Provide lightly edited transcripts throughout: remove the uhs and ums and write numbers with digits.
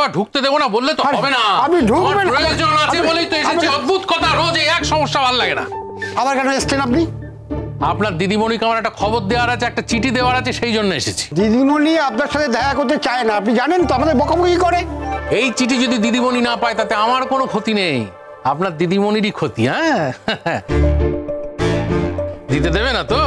বাবা ঢুকতে দেবো না বললে তো হবে না। আমি ঢুকবো না, প্রয়োজন আছে বলেই তো এসেছি। অদ্ভুত কথা, রোজ এই এক সমস্যা, ভালো লাগে না। আবার কেন এসছেন আপনি? আপনার দিদিমণিকে আমার একটা খবর দেওয়ার আছে, একটা চিঠি দেওয়ার আছে, সেই জন্য এসেছি। দিদিমণি আপনার সাথে দেখা করতে চায় না, আপনি জানেন তো, আমাদের বকাবকি করে। এই চিঠি যদি দিদিমণি না পায় তাতে আমার কোনো ক্ষতি নেই, আপনার দিদিমণিরই ক্ষতি। হ্যাঁ, দিতে দেবে না তো?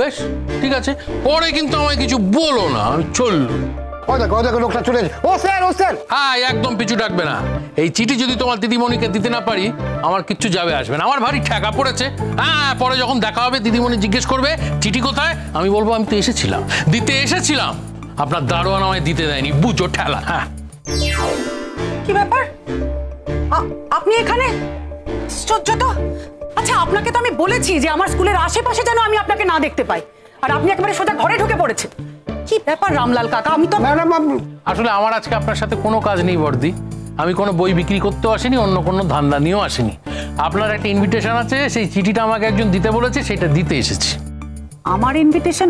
বেশ ঠিক আছে, পরে কিন্তু আমায় কিছু বলো না, আমি চললুম। ও দেখো লোকটা চলে এসেছে। ও স্যার। হ্যাঁ, একদম পিছু ডাকবে না। এই চিঠি যদি তোমার দিদিমণিকে দিতে না পারি আমার কিচ্ছু যাবে আসবে না, আমার ভারী ঠেকা পড়েছে। হ্যাঁ, পরে যখন দেখা হবে দিদিমণি জিজ্ঞেস করবে চিঠি কোথায়, আমি বলবো আমি তো এসেছিলাম, দিতে এসেছিলাম, আপনার দারোয়ান আমায় দিতে দেয়নি, বুঝো ঠেলা। হ্যাঁ, কি ব্যাপার আপনি এখানে? আশ্চর্য তো। আচ্ছা, আপনাকে তো আমি বলেছি যে আমার স্কুলের আশেপাশে যেন আমি আপনাকে না দেখতে পাই, আর আপনি একেবারে সোজা ঘরে ঢুকে পড়েছেন। কি ব্যাপার রামলাল কাকা? আমি তো ম্যাডাম, আসলে আমার আজকে আপনার সাথে কোনো কাজ নেই বর্দি। আমি কোনো বই বিক্রি করতেও আসিনি, অন্য কোনো ধান্দা নিয়েও আসিনি। আপনার একটা ইনভিটেশন আছে, সেই চিঠিটা আমাকে একজন দিতে বলেছে, সেটা দিতে এসেছি। আমার ইনভিটেশন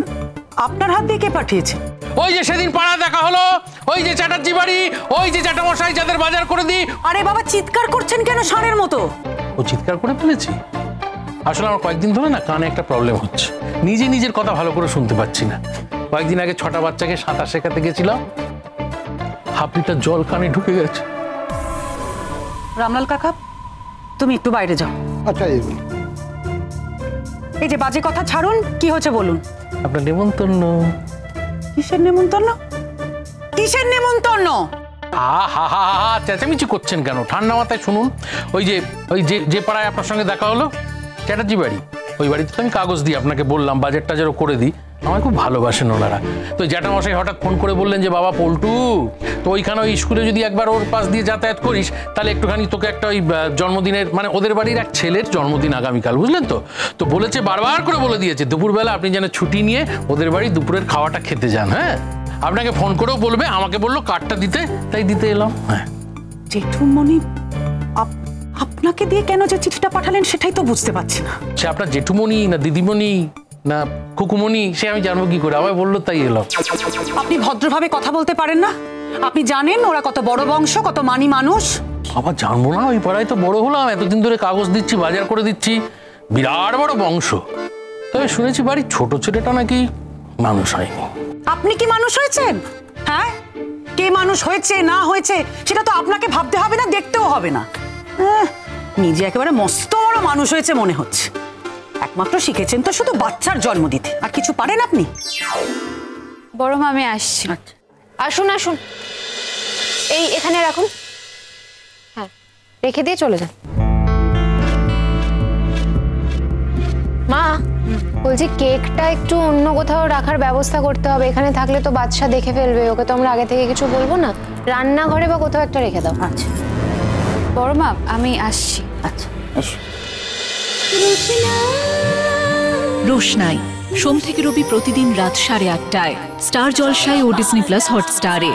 আপনার হাত দিয়ে কে পাঠিয়েছে? ওই যে সেদিন পাড়া দেখা হলো, ওই যে চ্যাটার্জি বাড়ি, ওই যে চ্যাটামশাই যাদের বাজার করে দিই। আরে বাবা, চিৎকার করছেন কেন ষাঁড়ের মতো? ও চিৎকার করে ফেলেছি? আসলে আমার কয়েকদিন ধরে না কানে একটা প্রবলেম হচ্ছে, নিজের কথা ভালো করে শুনতে পাচ্ছি না। কয়েকদিন আগে 6টা বাচ্চাকে সাঁতার শেখাতে গেছিলাম, হাফ লিটার জল কানে ঢুকে গেছে। রামলাল কাকা, তুমি একটু বাইরে যাও। আচ্ছা, এই যে বাজে কথা ছাড়ুন, কি হয়েছে বলুন। আপনার নেমন্তন্ন। কিসের নেমন্তন্ন? কিসের নেমন্তন্ন? চেঁচামেচি করছেন কেন? ঠান্ডা মাথায় শুনুন। ওই যে পাড়ায় আপনার সঙ্গে দেখা হলো, চ্যাটার্জি বাড়ি, ওই বাড়িতে তো আমি কাগজ দিই, আপনাকে বললাম বাজেট টাজেরও করে দিই, আমায় খুব ভালোবাসেন ওনারা। তো জ্যাঠামশাই হঠাৎ ফোন করে বললেন যে বাবা পল্টু, তো ওইখানে ওই স্কুলে যদি একবার ওর পাশ দিয়ে যাতায়াত করিস তাহলে একটুখানি তোকে একটা ওই জন্মদিনের, মানে ওদের বাড়ির এক ছেলের জন্মদিন আগামীকাল, বুঝলেন তো? তো বলেছে, বারবার করে বলে দিয়েছে দুপুরবেলা আপনি যেন ছুটি নিয়ে ওদের বাড়ি দুপুরের খাওয়াটা খেতে যান। হ্যাঁ, আপনাকে ফোন করেও বলবে, আমাকে বললো কার্ডটা দিতে, তাই দিতে এলাম। হ্যাঁ, জেঠুমণি আপনাকে দিয়ে কেন যে চিঠিটা পাঠালেন সেটাই তো বুঝতে পারছি না। সে আপনার জেঠুমণি না দিদিমণি না খুকুমণি, সে আমি জানবো কি করে? আমায় বললো তাই এলাম। আপনি ভদ্রভাবে কথা বলতে পারেন না? আপনি জানেন ওরা কত বড় বংশ, কত মানি মানুষ? আবার জানবো না? ওই পাড়ায় তো বড় হলাম, এতদিন ধরে কাগজ দিচ্ছি, বাজার করে দিচ্ছি, বিরাট বড় বংশ। তবে শুনেছি বাড়ির ছোট ছেলেটা নাকি মানুষ হয়নি। আপনি কি মানুষ হয়েছেন? হ্যাঁ, কে মানুষ হয়েছে না হয়েছে সেটা তো আপনাকে ভাবতে হবে না, দেখতেও হবে না। নিজে একেবারে মস্ত বড় মানুষ হয়েছে মনে হচ্ছে। একমাত্র শিখেছেন তো শুধু বাচ্চার জন্ম দিতে, আর কিছু পারেন আপনি? বড় মা, আমি আসছি। আসুন আসুন, এই এখানে রাখুন। হ্যাঁ, রেখে দিয়ে চলে যান। মা, বলছি কেকটা একটু অন্য কোথাও রাখার ব্যবস্থা করতে হবে, এখানে থাকলে তো বাচ্চা দেখে ফেলবে, ওকে তো আমরা আগে থেকে কিছু বলবো না, রান্নাঘরে বা কোথাও একটা রেখে দাও। আচ্ছা বড় মা, আমি আসছি। আচ্ছা, এসো। রোশনাই সোম থেকে রবি প্রতিদিন রাত 8:30টায় স্টার জলসায় ও ডিজনি প্লাস হটস্টারে।